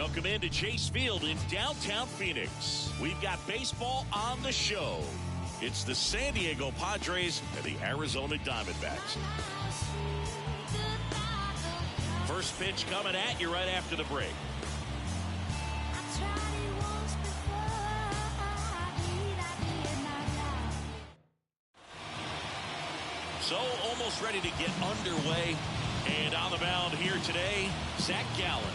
Welcome into Chase Field in downtown Phoenix. We've got baseball on the show. It's the San Diego Padres and the Arizona Diamondbacks. First pitch coming at you right after the break. So almost ready to get underway. And on the mound here today, Zach Gallen.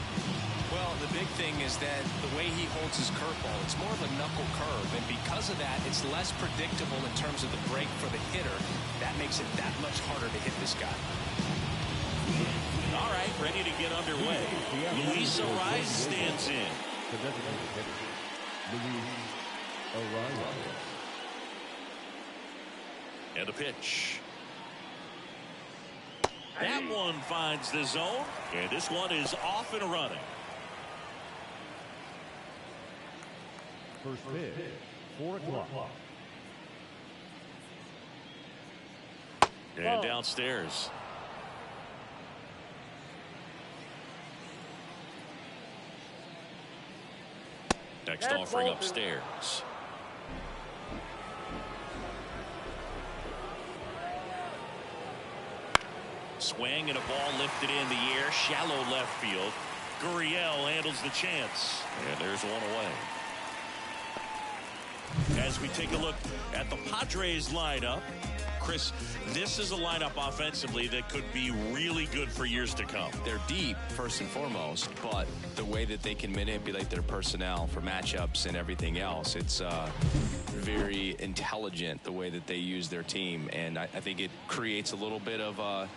Well, the big thing is that the way he holds his curveball, it's more of a knuckle curve. And because of that, it's less predictable in terms of the break for the hitter. That makes it that much harder to hit this guy. All right, ready to get underway. Luis Arraez stands in. And the pitch. That one finds the zone, and this one is off and running. First pitch, 4 o'clock. And downstairs. Next offering upstairs. Swing and a ball lifted in the air, shallow left field. Gurriel handles the chance, and there's one away. As we take a look at the Padres lineup, Chris, this is a lineup offensively that could be really good for years to come. They're deep, first and foremost, but the way that they can manipulate their personnel for matchups and everything else, it's very intelligent the way that they use their team, and I think it creates a little bit of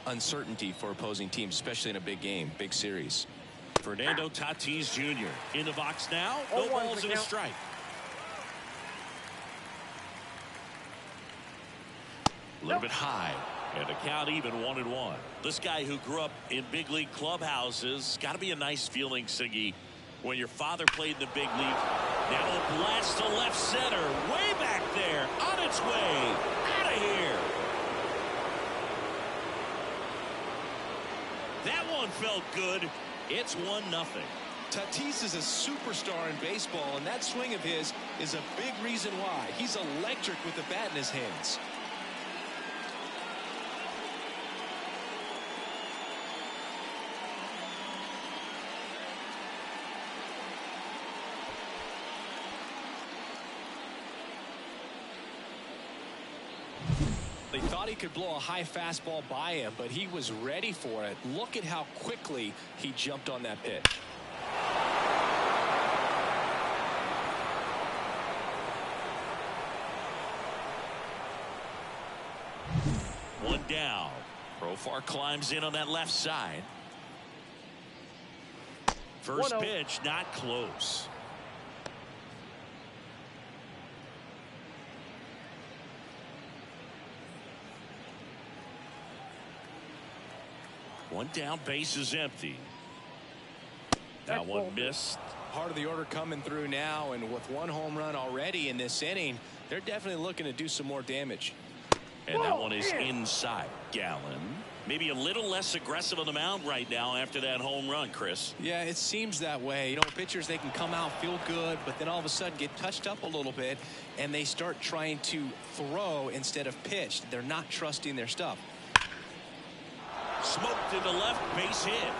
uncertainty for opposing teams, especially in a big game, big series. Fernando Tatis Jr. in the box now. No balls and a strike. A little bit high, and the count even 1-1. This guy who grew up in big league clubhouses, got to be a nice feeling, Siggy, when your father played in the big league. Now a blast to left center, way back there, on its way, out of here. That one felt good. It's 1-0. Tatis is a superstar in baseball, and that swing of his is a big reason why. He's electric with the bat in his hands. They thought he could blow a high fastball by him, but he was ready for it. Look at how quickly he jumped on that pitch. One down. Profar climbs in on that left side. First pitch, not close. One down, base is empty. That one missed. Part of the order coming through now, and with one home run already in this inning, they're definitely looking to do some more damage. And that one is inside. Gallen, maybe a little less aggressive on the mound right now after that home run, Chris. Yeah, it seems that way. You know, pitchers, they can come out, feel good, but then all of a sudden get touched up a little bit, and they start trying to throw instead of pitch. They're not trusting their stuff. Smoked into left, base hit.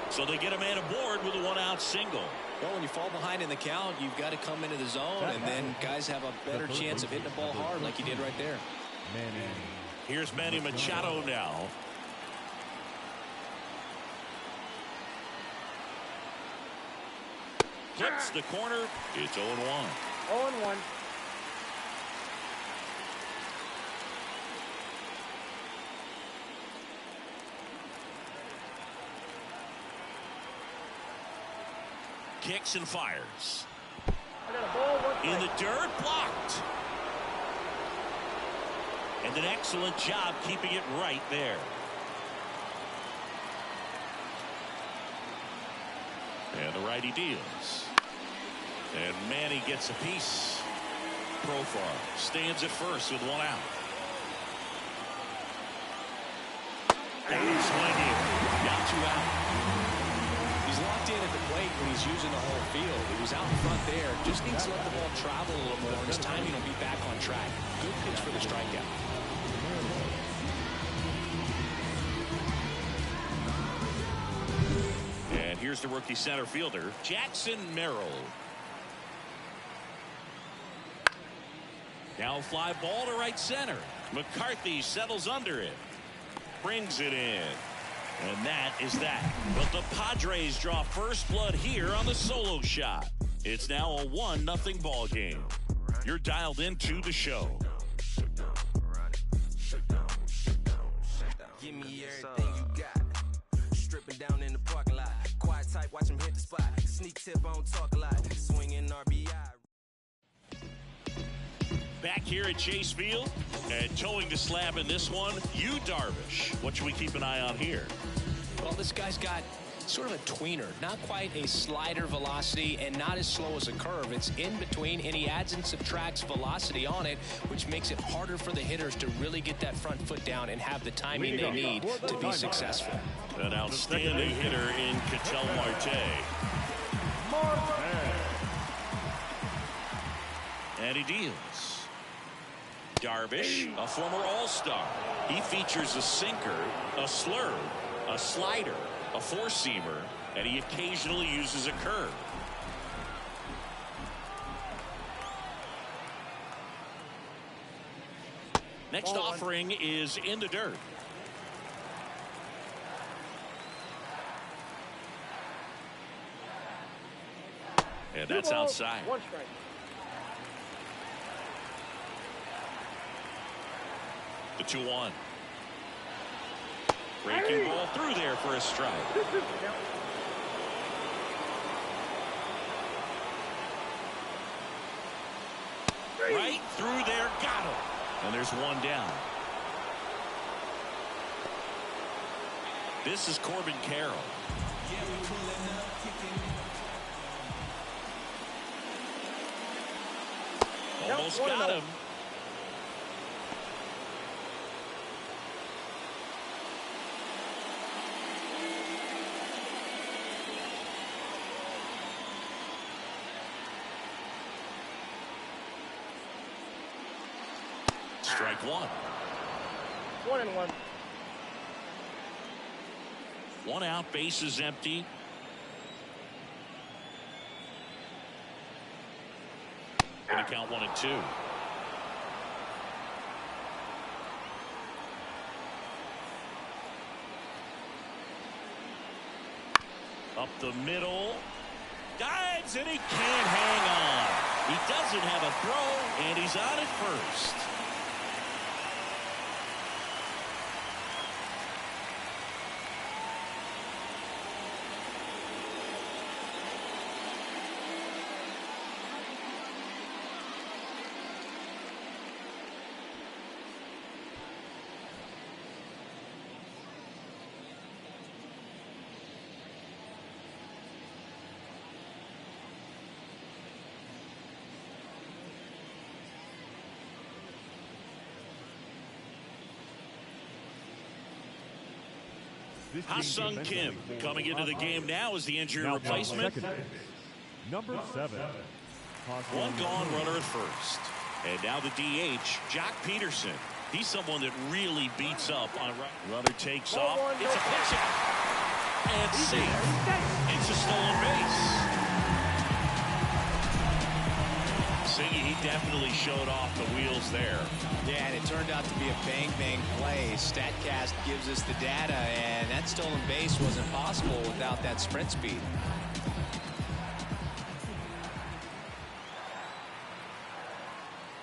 So they get a man aboard with a one-out single. Well, when you fall behind in the count, you've got to come into the zone, and then guys have a better chance of hitting the ball hard like he did right there. Here's Manny Machado now. Hits the corner. It's 0-1. 0-1. Kicks and fires. In the dirt, blocked. And an excellent job keeping it right there. And the righty deals. And Manny gets a piece. Profar stands at first with one out. And swinging. Now 2 out. plate when he's using the whole field. He was out in front there. Just needs to let the ball travel a little more, and his timing will be back on track. Good pitch for the strikeout. And here's the rookie center fielder, Jackson Merrill. Now a fly ball to right center. McCarthy settles under it. Brings it in. And that is that. But the Padres draw first blood here on the solo shot. It's now a 1-0 ball game. You're dialed into the show. Give me everything you got. Stripping down in the parking lot. Quiet type, watch him hit the spot. Sneak tip, I don't talk a lot. Swinging RBI. Back here at Chase Field, and towing the slab in this one, Yu Darvish. What should we keep an eye on here? Well, this guy's got sort of a tweener, not quite a slider velocity and not as slow as a curve. It's in between, and he adds and subtracts velocity on it, which makes it harder for the hitters to really get that front foot down and have the timing they need to be successful. An outstanding hitter in Ketel Marte. And he deals. Darvish, a former All-Star. He features a sinker, a slurve, a slider, a four-seamer, and he occasionally uses a curve. Next offering is in the dirt. And that's outside. One strike. The 2-1. Breaking ball through there for a strike. Right through there, got him. And there's one down. This is Corbin Carroll. Almost got him. Strike one. 1-1. One out, bases empty. Going to count 1-2. Up the middle. Dives, and he can't hang on. He doesn't have a throw, and he's on at first. Ha-Sung Kim coming into the game now as the injury replacement. Number 7. One gone, runner at first. And now the DH, Jock Peterson. He's someone that really beats up on runner takes off. It's a pitch out. And safe. It's a stolen base. Singy, he definitely showed off the wheels there. Yeah, and it turned out to be a bang-bang play. StatCast gives us the data, and that stolen base wasn't possible without that sprint speed.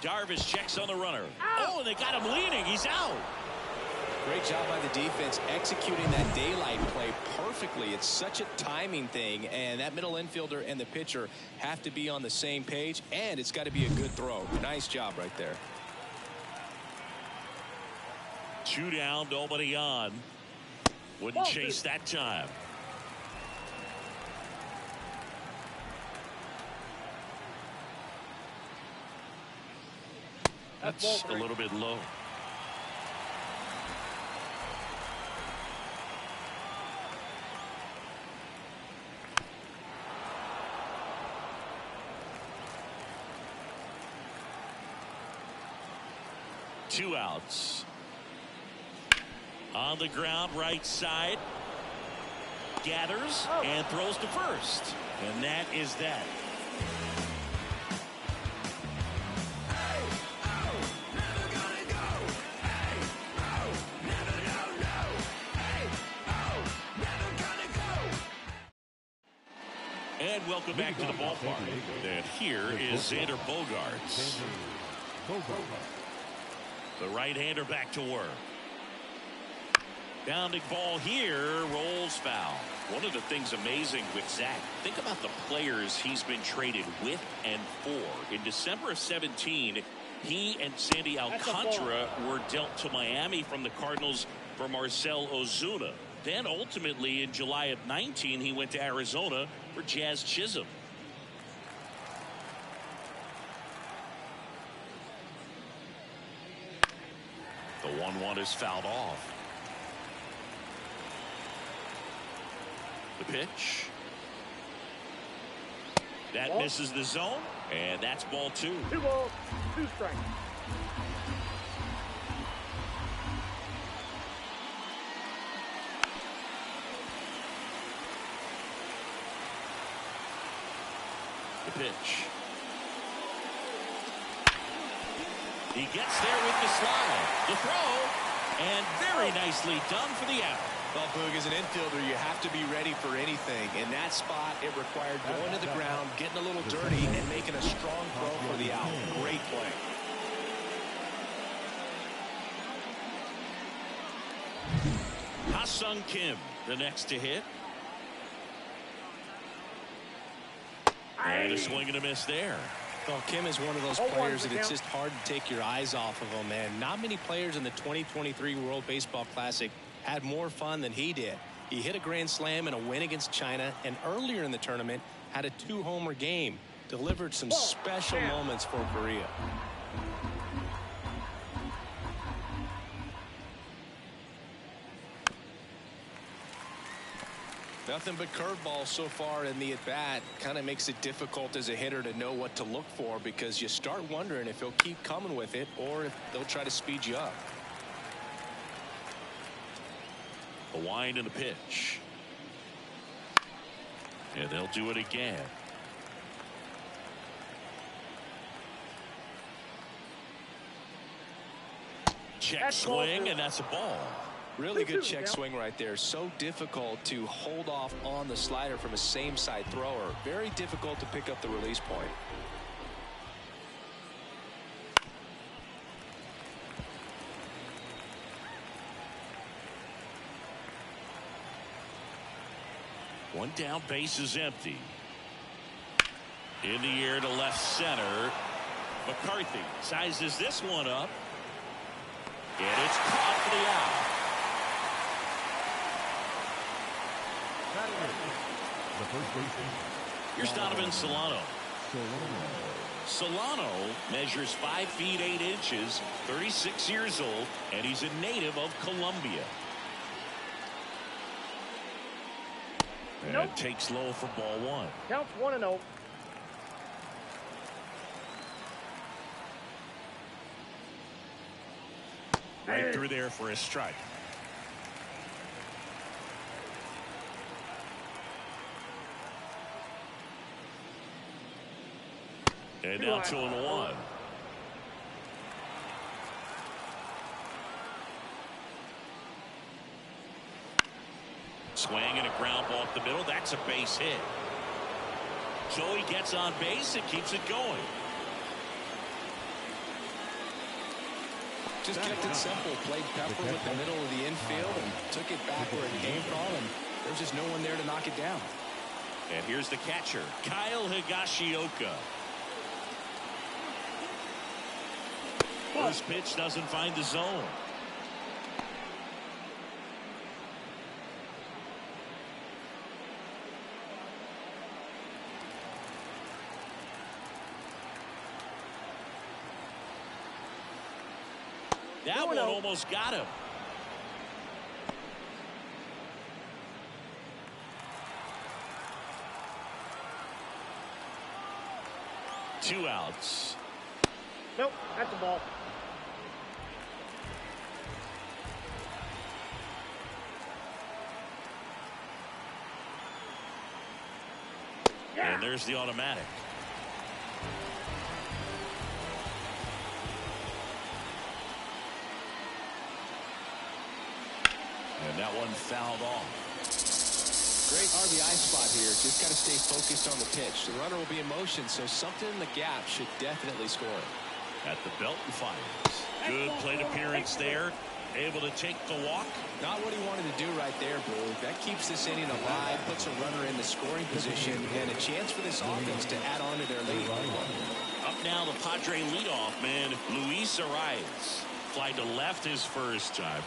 Darvish checks on the runner. Oh, and they got him leaning. He's out. Great job by the defense executing that daylight play perfectly. It's such a timing thing, and that middle infielder and the pitcher have to be on the same page, and it's got to be a good throw. Nice job right there. 2 down, nobody on. Wouldn't chase that time. That's a little bit low. 2 outs. On the ground, right side. Gathers and throws to first. And that is that. And welcome back to the ballpark. And here is Xander Bogaerts. The right-hander back to work. Bounding ball here, rolls foul. One of the things amazing with Zach, think about the players he's been traded with and for. In December of 17, he and Sandy Alcantara were dealt to Miami from the Cardinals for Marcell Ozuna. Then ultimately in July of 19, he went to Arizona for Jazz Chisholm. The 1-1 is fouled off. The pitch. That misses the zone, and that's ball 2. 2 balls, 2 strikes. The pitch. He gets there with the slide. The throw, and very nicely done for the out. Well, Boog, as an infielder, you have to be ready for anything. In that spot, it required going to the ground, getting a little dirty, and making a strong throw for the out. Great play. Ha-Sung Kim, the next to hit. And a swing and a miss there. Well, Kim is one of those players that it's just hard to take your eyes off of him, and not many players in the 2023 World Baseball Classic had more fun than he did. He hit a grand slam in a win against China, and earlier in the tournament had a 2-homer game. Delivered some special moments for Korea. Nothing but curveballs so far in the at-bat. Kind of makes it difficult as a hitter to know what to look for, because you start wondering if he'll keep coming with it or if they'll try to speed you up. A wind and a pitch. And they'll do it again. Check swing, and that's a ball. Really good check swing right there. So difficult to hold off on the slider from a same side thrower. Very difficult to pick up the release point. One down, base is empty. In the air to left center. McCarthy sizes this one up. And it's caught for the out. The first baseman. Here's Donovan Solano. Solano measures 5 feet 8 inches, 36 years old, and he's a native of Colombia. And takes low for ball 1. Counts 1-0. Right through there for a strike. And now 2-1. Swing and a ground ball up the middle. That's a base hit. Joey gets on base and keeps it going. Just kept it simple. Played Pepper with the middle of the infield and took it back where it came from, and there's just no one there to knock it down. And here's the catcher, Kyle Higashioka. First pitch doesn't find the zone. That one almost got him. Two outs. Nope, that's a ball. And there's the automatic. And that one fouled off. Great RBI spot here. Just got to stay focused on the pitch. The runner will be in motion, so something in the gap should definitely score. At the belt and fires. Good plate appearance there. Able to take the walk. Not what he wanted to do right there, Boo. That keeps this inning alive, puts a runner in the scoring position, and a chance for this offense to add on to their lead. Up now, the Padre leadoff man, Luis Arias. Fly to left his first time.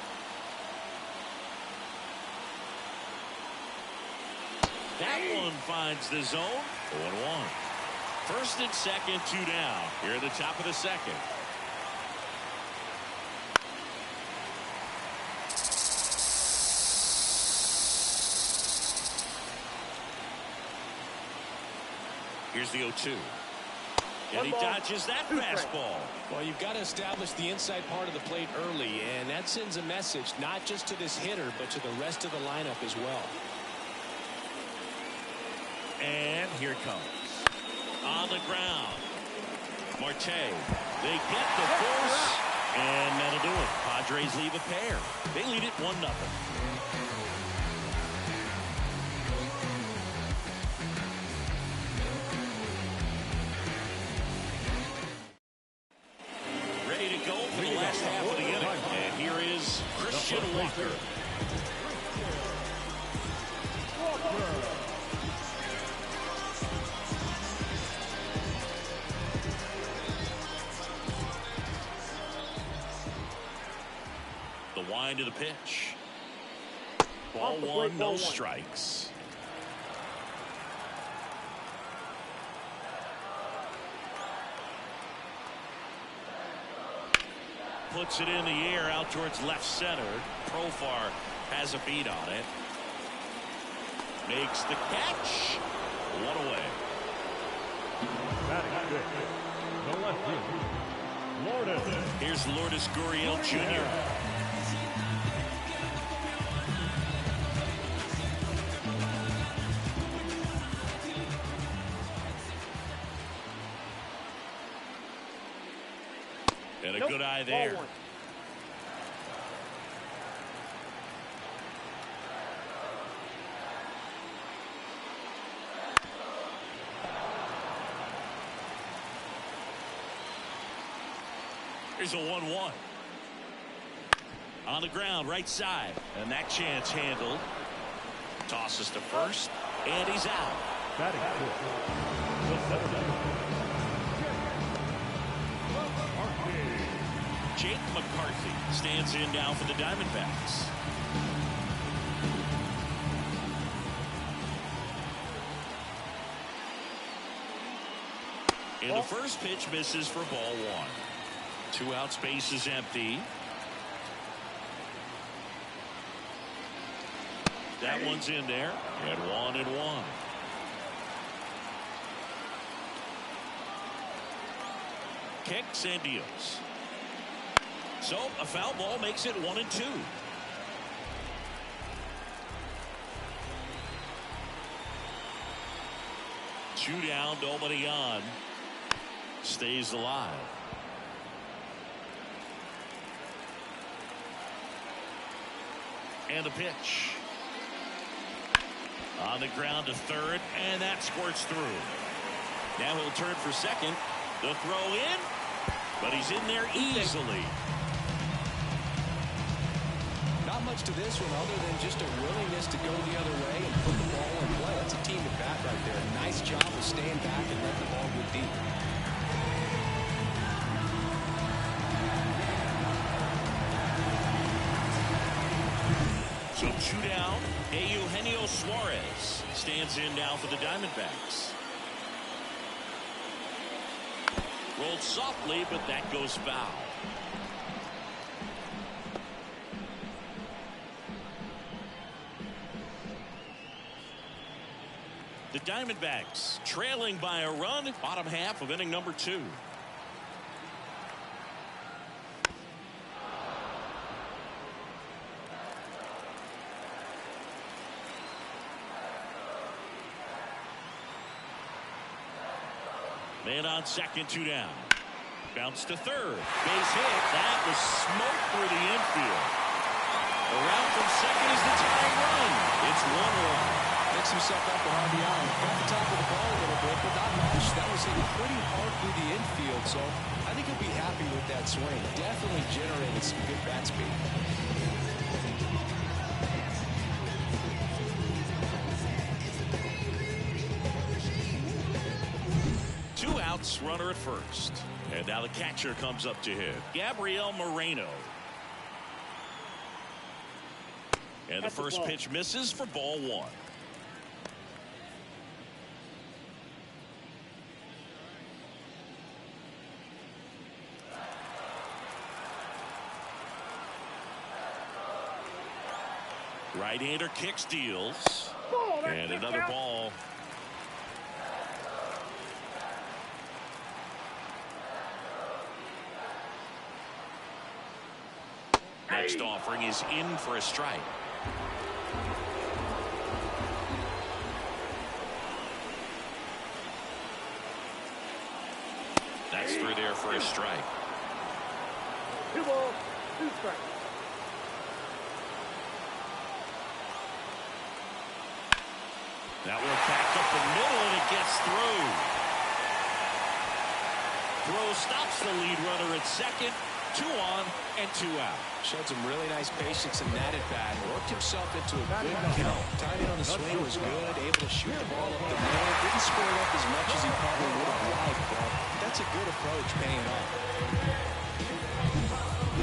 That one finds the zone. 0-1. First and second, 2 down. Here at the top of the second. Here's the 0-2. And he dodges that fastball. Well, you've got to establish the inside part of the plate early, and that sends a message not just to this hitter, but to the rest of the lineup as well. And here it comes. On the ground. Marte. They get the force. And that'll do it. Padres leave a pair. They lead it 1-0. Ready to go for the last half of the inning. And here is Christian Walker. The wind of the pitch. Ball one, no strikes. Puts it in the air out towards left center. Profar has a beat on it. Makes the catch. One away. Batting fifth, the left fielder, Lourdes. Here's Lourdes Gurriel Jr. And a good eye there. Here's a 1-1. On the ground, right side. And that chance handled. Tosses to first. And he's out. Batting fifth, the center fielder, Jake McCarthy stands in now for the Diamondbacks. And the first pitch misses for ball one. 2 outs, base is empty. That one's in there. And 1-1. Kicks and deals. So a foul ball makes it 1-2. Two down, nobody on. Stays alive. And the pitch. On the ground to third, and that squirts through. Now he'll turn for second. The throw in, but he's in there easily. Not much to this one other than just a willingness to go the other way and put the ball in play. That's a team at bat right there. Nice job of staying back and letting the ball go deep. So 2 down. Eugenio Suarez stands in now for the Diamondbacks. Rolled softly, but that goes foul. The Diamondbacks trailing by a run, bottom half of inning number 2. Man on second, 2 down. Bounce to third. Base hit. That was smoke through the infield. Around from second is the tying run. It's 1-1. Picks himself up for RBI. Got the top of the ball a little bit, but not much. That was hitting pretty hard through the infield, so I think he'll be happy with that swing. Definitely generated some good bat speed. 2 outs, runner at first. And now the catcher comes up to hit. Gabriel Moreno. And the first pitch misses for ball 1. Right-hander kick steals. And another ball. Next offering is in for a strike. That's through there for a strike. 2 balls, 2 strikes. That one backed up the middle, and it gets through. Throw stops the lead runner at second. 2 on and 2 out. Showed some really nice patience in that at bat. Worked himself into a good count. Timing on the swing was good. Able to shoot the ball up the middle. Didn't square it up as much as he probably would have liked, but that's a good approach, paying off.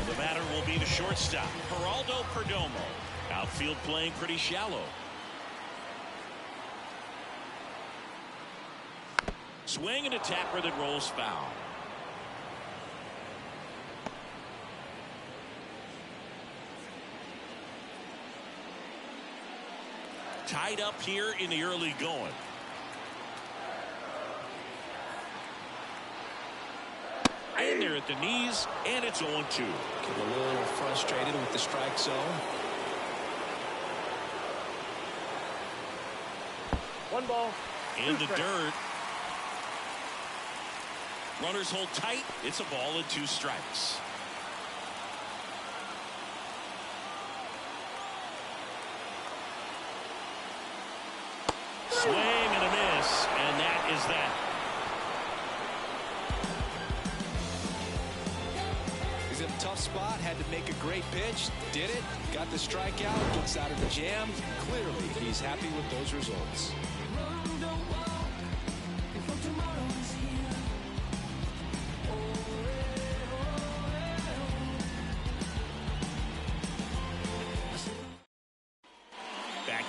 The batter will be the shortstop, Geraldo Perdomo. Outfield playing pretty shallow. Swing and a tapper that rolls foul. Tied up here in the early going. In there at the knees, and it's 0-2. Getting a little frustrated with the strike zone. 1 ball. In the dirt. Runners hold tight. It's a ball and 2 strikes. Swing and a miss, and that is that. He's in a tough spot, had to make a great pitch, did it, got the strikeout, gets out of the jam. Clearly, he's happy with those results.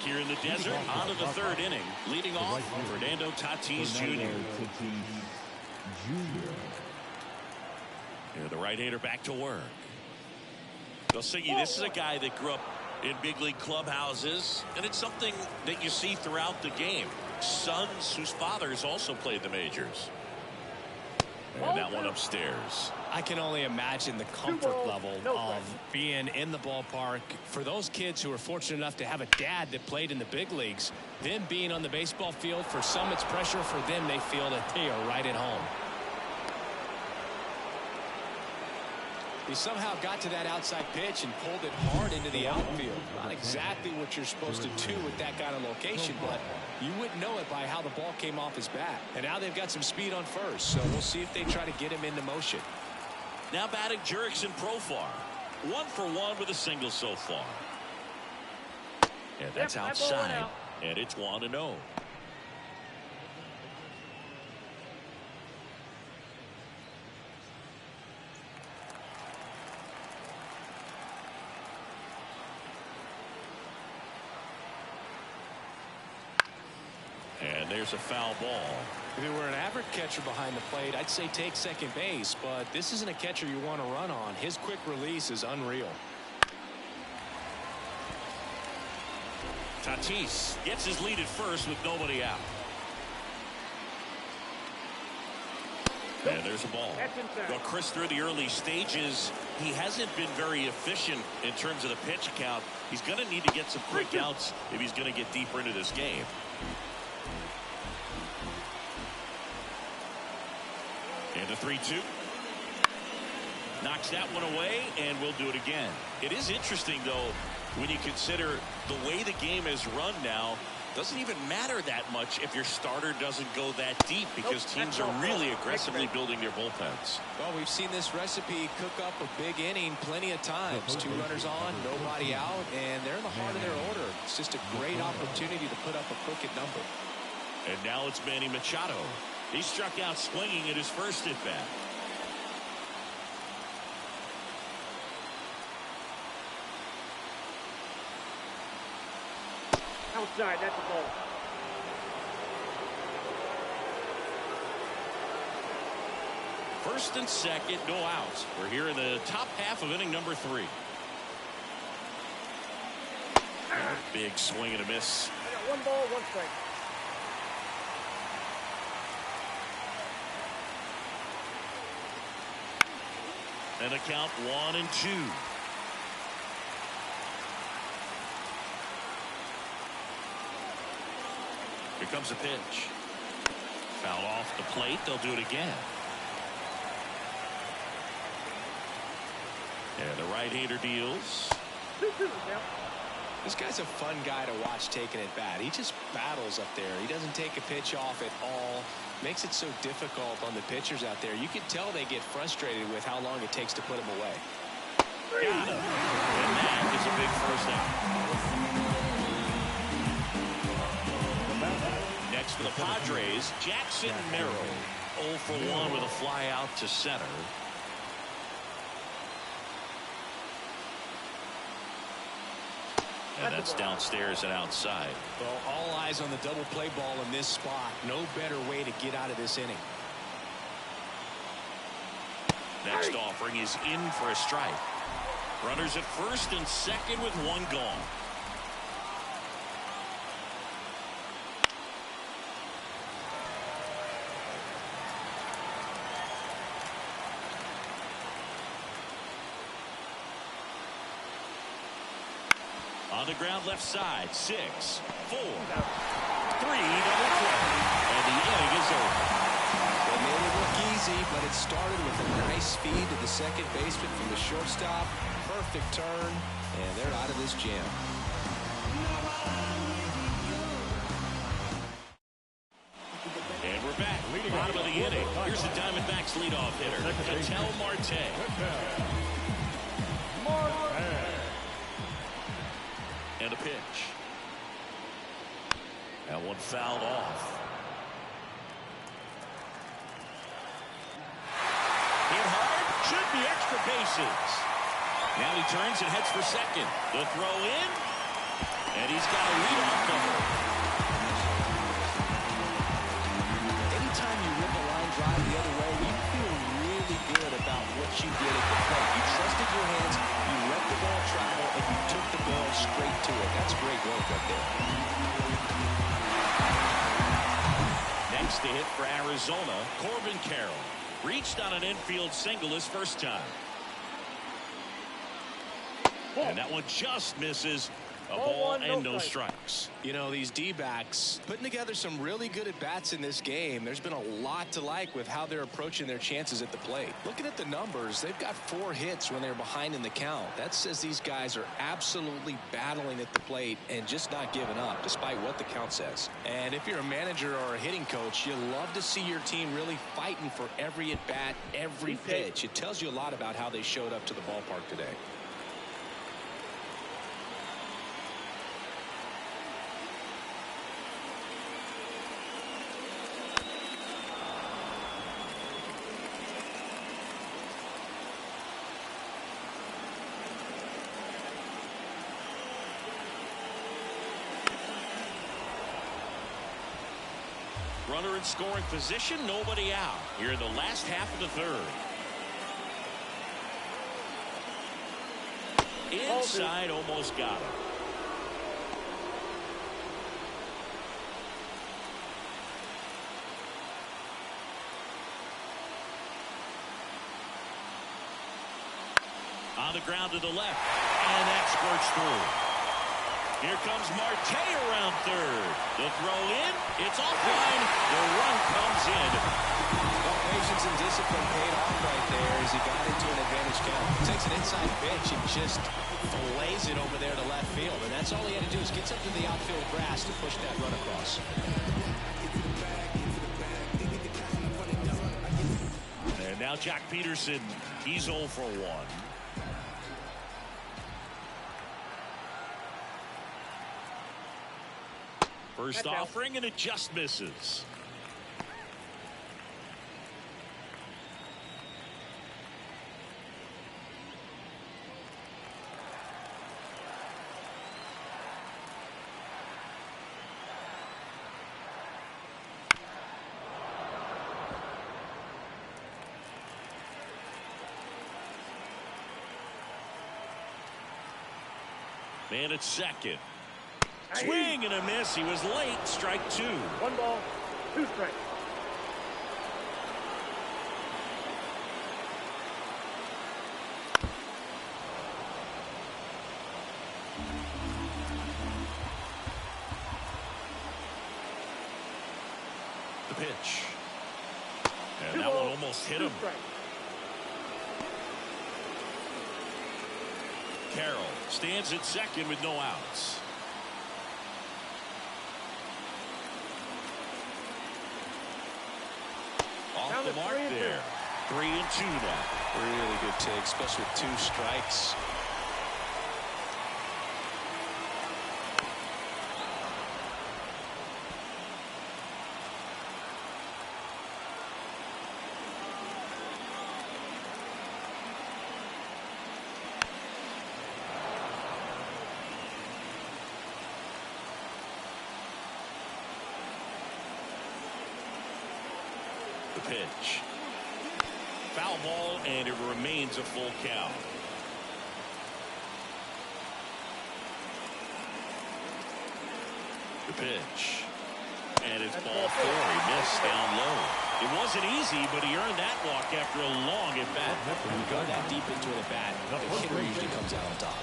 Here in the desert, on to the 3rd inning. Leading off, Fernando Tatis Jr. And the right-hander back to work. This is a guy that grew up in big league clubhouses, and it's something that you see throughout the game. Sons whose fathers also played the majors. And that one upstairs. I can only imagine the comfort level of being in the ballpark. For those kids who are fortunate enough to have a dad that played in the big leagues, them being on the baseball field, for some it's pressure, for them they feel that they are right at home. He somehow got to that outside pitch and pulled it hard into the outfield. Not exactly what you're supposed to do with that kind of location, but you wouldn't know it by how the ball came off his bat. And now they've got some speed on first, so we'll see if they try to get him into motion. Now batting Jurickson Profar. 1 for 1 with a single so far. And that's outside, and it's 1-0. And there's a foul ball. If it were an average catcher behind the plate, I'd say take second base, but this isn't a catcher you want to run on. His quick release is unreal. Tatis gets his lead at first with nobody out. And there's a ball. Well, Chris, through the early stages, he hasn't been very efficient in terms of the pitch count. He's going to need to get some quick outs if he's going to get deeper into this game. The 3-2. Knocks that one away, and we'll do it again. It is interesting, though, when you consider the way the game is run now. Doesn't even matter that much if your starter doesn't go that deep, because teams are really aggressively building their bullpens. Well, we've seen this recipe cook up a big inning plenty of times. 2 runners on, nobody out, and they're in the heart of their order. It's just a great opportunity to put up a crooked number. And now it's Manny Machado. He struck out swinging at his first at-bat. Outside, that's a ball. First and second, no outs. We're here in the top half of inning number 3. Big swing and a miss. I got 1 ball, 1 strike. And a count 1-2. Here comes a pitch. Foul off the plate. They'll do it again. And the right-hander deals. 2-2 now. This guy's a fun guy to watch taking at bat. He just battles up there. He doesn't take a pitch off at all. Makes it so difficult on the pitchers out there. You can tell they get frustrated with how long it takes to put him away. Got him. And that is a big first out. Next for the Padres, Jackson Merrill. 0 for 1 with a fly out to center. And that's downstairs and outside. Well, all eyes on the double play ball in this spot. No better way to get out of this inning. Next offering is in for a strike. Runners at first and second with 1 gone. On the ground left side, 6, 4, 3, double play. And the inning is over. It made it look easy, but it started with a nice feed to the second baseman from the shortstop. Perfect turn, and they're out of this jam. And we're back. Bottom of the inning. Here's the Diamondbacks leadoff hitter, Ketel Marte. And a pitch. That one fouled off. Hit hard. Should be extra bases. Now he turns and heads for second. The throw in. And he's got a leadoff double. Anytime you rip a line drive the other way, you feel really good about what you did at the plate. You trusted your hands, you let the ball travel, and you took the ball straight to it. That's great work up there. Next to hit for Arizona, Corbin Carroll. Reached on an infield single his first time. And that one just misses. A ball and no strikes. You know, these D-backs putting together some really good at-bats in this game. There's been a lot to like with how they're approaching their chances at the plate. Looking at the numbers, they've got 4 hits when they're behind in the count. That says these guys are absolutely battling at the plate and just not giving up, despite what the count says. And if you're a manager or a hitting coach, you love to see your team really fighting for every at-bat, every pitch. It tells you a lot about how they showed up to the ballpark today. Runner in scoring position, nobody out. Here in the last half of the third. Inside, almost got him. On the ground to the left, and that squirts through. Here comes Marte around third. The throw in. It's offline. The run comes in. Well, patience and discipline paid off right there as he got into an advantage count. Takes an inside pitch and just fillets it over there to left field. And that's all he had to do is get up to the outfield grass to push that run across. And now Jack Peterson, he's 0 for 1. First offering, and it just misses. Man at second. Swing and a miss. He was late. Strike 2. 1 ball, 2 strikes. The pitch. And that one almost hit him. Carroll stands at second with no outs. Off the mark there. 3-2 now. Really good take, especially with 2 strikes. The pitch. Foul ball, and it remains a full count. The pitch. And it's ball 4. He missed down low. It wasn't easy, but he earned that walk after a long at-bat. When you go that deep into an at-bat, the hitter usually comes out on top.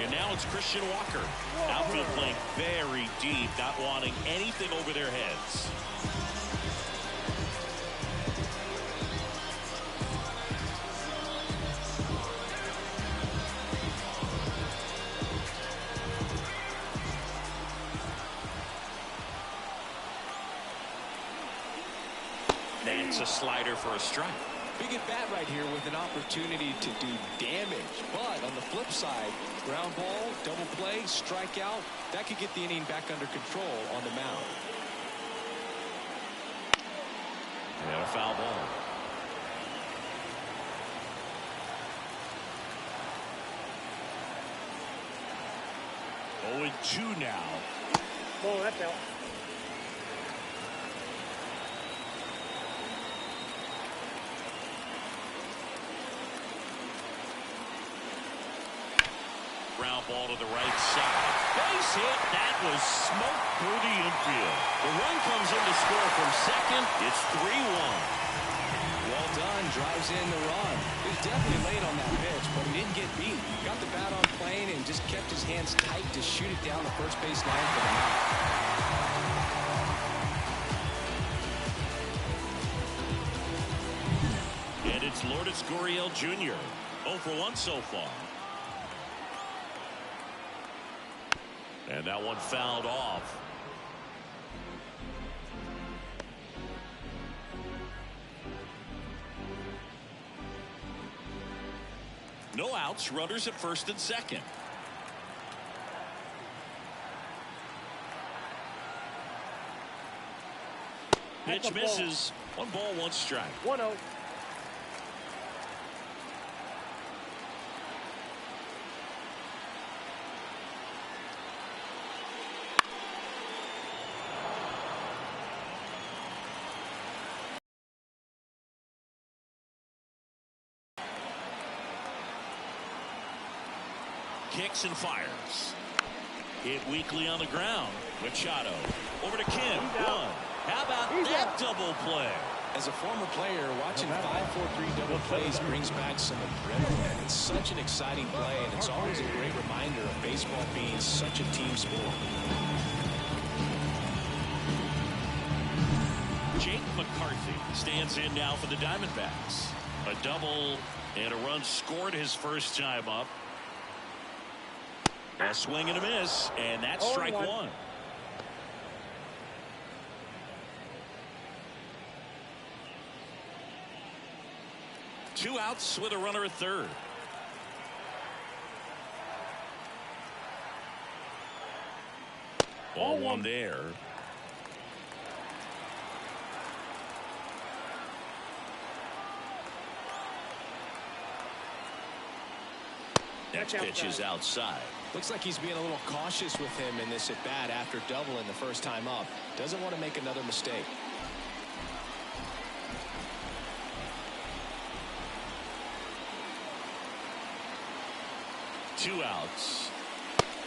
And now it's Christian Walker. Outfield playing very deep, not wanting anything over their heads. That's a slider for a strike. Big at bat right here with an opportunity to do damage. But on the flip side, ground ball, double play, strikeout, that could get the inning back under control on the mound. And a foul ball. Oh, and 2 now. Oh, that's out. Ground ball to the right side. Base hit. That was smoke through the infield. The run comes in to score from second. It's 3-1. Well done. Drives in the run. He was definitely late on that pitch, but he didn't get beat. Got the bat on plane and just kept his hands tight to shoot it down the first base line for the out. And it's Lourdes Gurriel Jr. 0 for 1 so far. And that one fouled off. No outs, runners at first and second. Pitch misses. 1 ball, 1 strike. 1-0. Kicks and fires. Hit weakly on the ground. Machado over to Kim. 1. How about that double play? As a former player, watching 5-4-3 double plays brings back some adrenaline. It's such an exciting play, and it's always a great reminder of baseball being such a team sport. Jake McCarthy stands in now for the Diamondbacks. A double and a run scored his first time up. A swing and a miss, and that's strike one. Two outs with a runner at third. Ball one there. Next pitch is outside. Looks like he's being a little cautious with him in this at bat after doubling the first time up. Doesn't want to make another mistake. Two outs.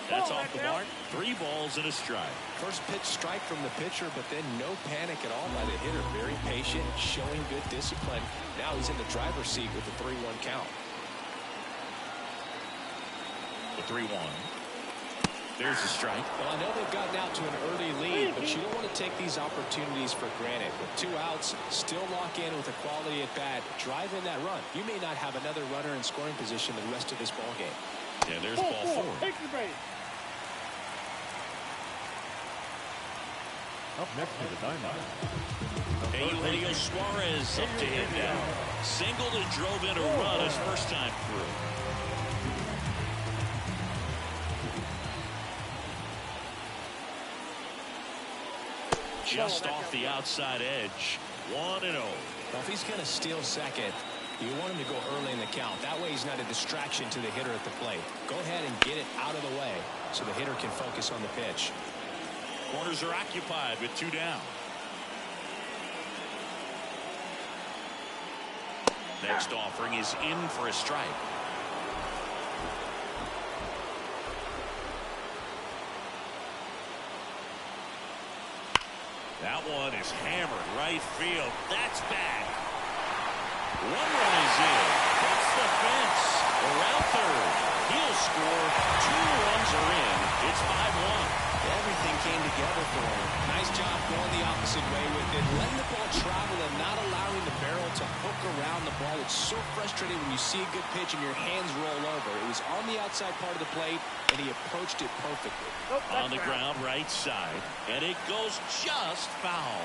That's off the mark. 3 balls and a strike. First pitch strike from the pitcher, but then no panic at all by the hitter. Very patient, showing good discipline. Now he's in the driver's seat with the 3-1 count. The 3-1. There's the strike. Well, I know they've gotten out to an early lead, but you don't want to take these opportunities for granted. With 2 outs, still lock in with a quality at bat. Drive in that run. You may not have another runner in scoring position the rest of this ball game. And there's ball 4. Take the base. Up next to the Diamondbacks. Eugenio Suarez up to him now. Singled and drove in a run his first time through. Just off the outside edge. 1-0. Well, if he's going to steal second, you want him to go early in the count. That way he's not a distraction to the hitter at the plate. Go ahead and get it out of the way so the hitter can focus on the pitch. Corners are occupied with 2 down. Next offering is in for a strike. That one is hammered right field. That's back. 1 run is in. Hits the fence. Around third. He'll score. 2 runs are in. It's 5-1. Everything came together for him. Nice job going the opposite way with it. Letting the ball travel and not allowing the barrel to hook around the ball. It's so frustrating when you see a good pitch and your hands roll over. It was on the outside part of the plate, and he approached it perfectly. On the ground, right side. And it goes just foul.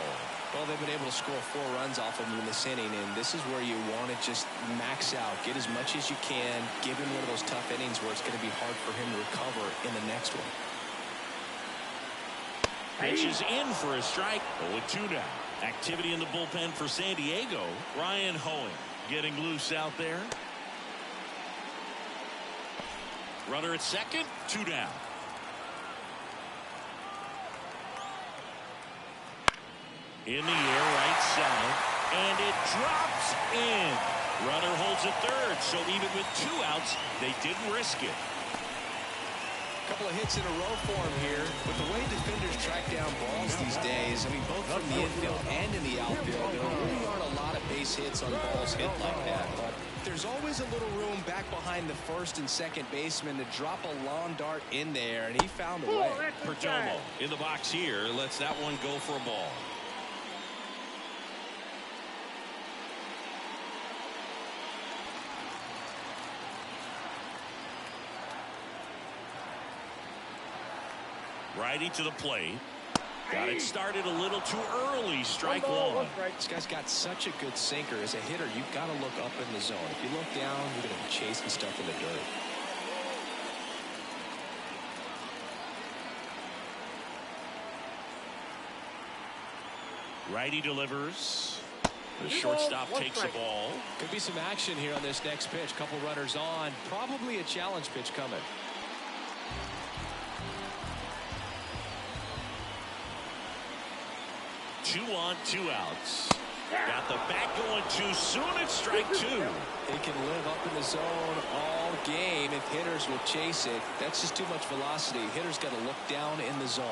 Well, they've been able to score 4 runs off of him in this inning, and this is where you want to just max out. Get as much as you can. Give him one of those tough innings where it's going to be hard for him to recover in the next one. Pitch is in for a strike. 0-2 down. Activity in the bullpen for San Diego. Ryan Hoeing getting loose out there. Runner at second. 2 down. In the air, right side. And it drops in. Runner holds at third. So even with 2 outs, they didn't risk it. Couple of hits in a row for him here. With the way defenders track down balls these days, I mean, both from the infield and in the outfield, there really aren't a lot of base hits on balls hit like that. But there's always a little room back behind the first and second baseman to drop a lawn dart in there, and he found a way. Perdomo in the box here lets that one go for a ball. Righty to the plate. Got it started a little too early. Strike 1. This guy's got such a good sinker. As a hitter, you've got to look up in the zone. If you look down, you're going to be chasing stuff in the dirt. Righty delivers. The shortstop takes the ball. Could be some action here on this next pitch. Couple runners on. Probably a challenge pitch coming. Two on, 2 outs. Got the bat going too soon. It's strike 2. He can live up in the zone all game if hitters will chase it. That's just too much velocity. Hitters got to look down in the zone.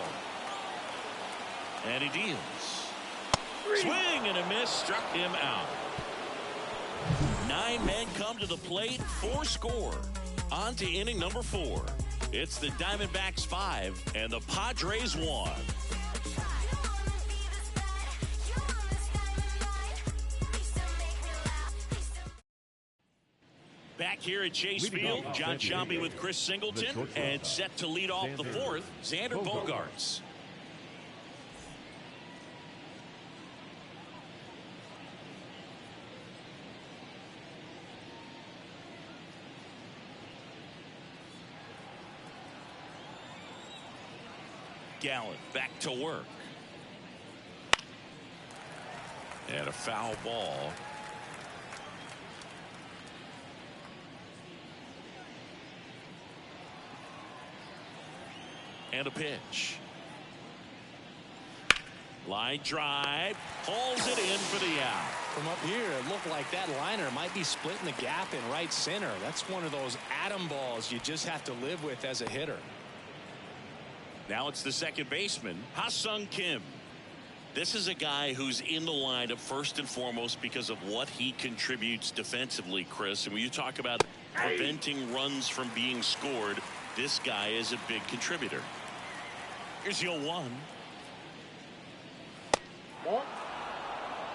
And he deals. Swing and a miss. Struck him out. 9 men come to the plate. 4 score. On to inning number 4. It's the Diamondbacks 5 and the Padres 1. back here at Chase Field. John Shambi with Chris Singleton, and set to lead off the fourth, Xander Bogaerts. Gallen back to work. And a foul ball. And a pitch. Line drive. Hauls it in for the out. From up here, it looked like that liner might be splitting the gap in right center. That's one of those atom balls you just have to live with as a hitter. Now it's the second baseman, Ha-Sung Kim. This is a guy who's in the lineup first and foremost because of what he contributes defensively, Chris. And when you talk about preventing runs from being scored, this guy is a big contributor. Here's 0-1.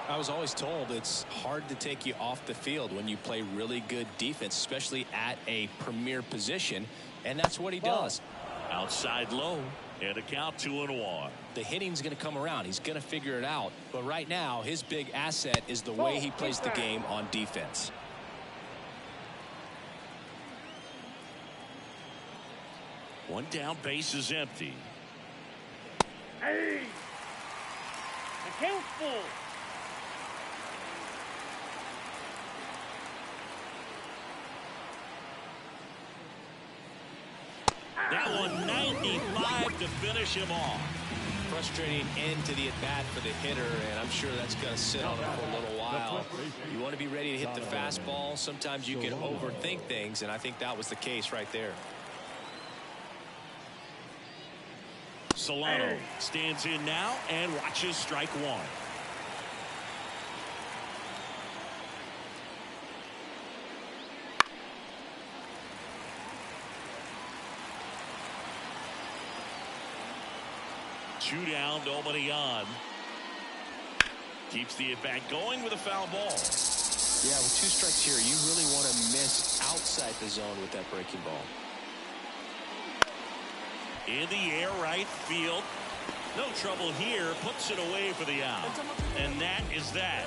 I was always told it's hard to take you off the field when you play really good defense, especially at a premier position, and that's what he does. Outside low, and a count 2-1. The hitting's going to come around. He's going to figure it out. But right now, his big asset is the way he plays the game on defense. One down, base is empty. Hey! The count's full. That one 95 to finish him off. Frustrating end to the at-bat for the hitter, and I'm sure that's going to sit on him for a little while. You want to be ready to hit the fastball. Sometimes you can overthink things, and I think that was the case right there. Solano stands in now and watches strike one. Two down, nobody on. Keeps the at-bat going with a foul ball. Yeah, with two strikes here, you really want to miss outside the zone with that breaking ball. In the air, right field. No trouble here. Puts it away for the out. And that is that.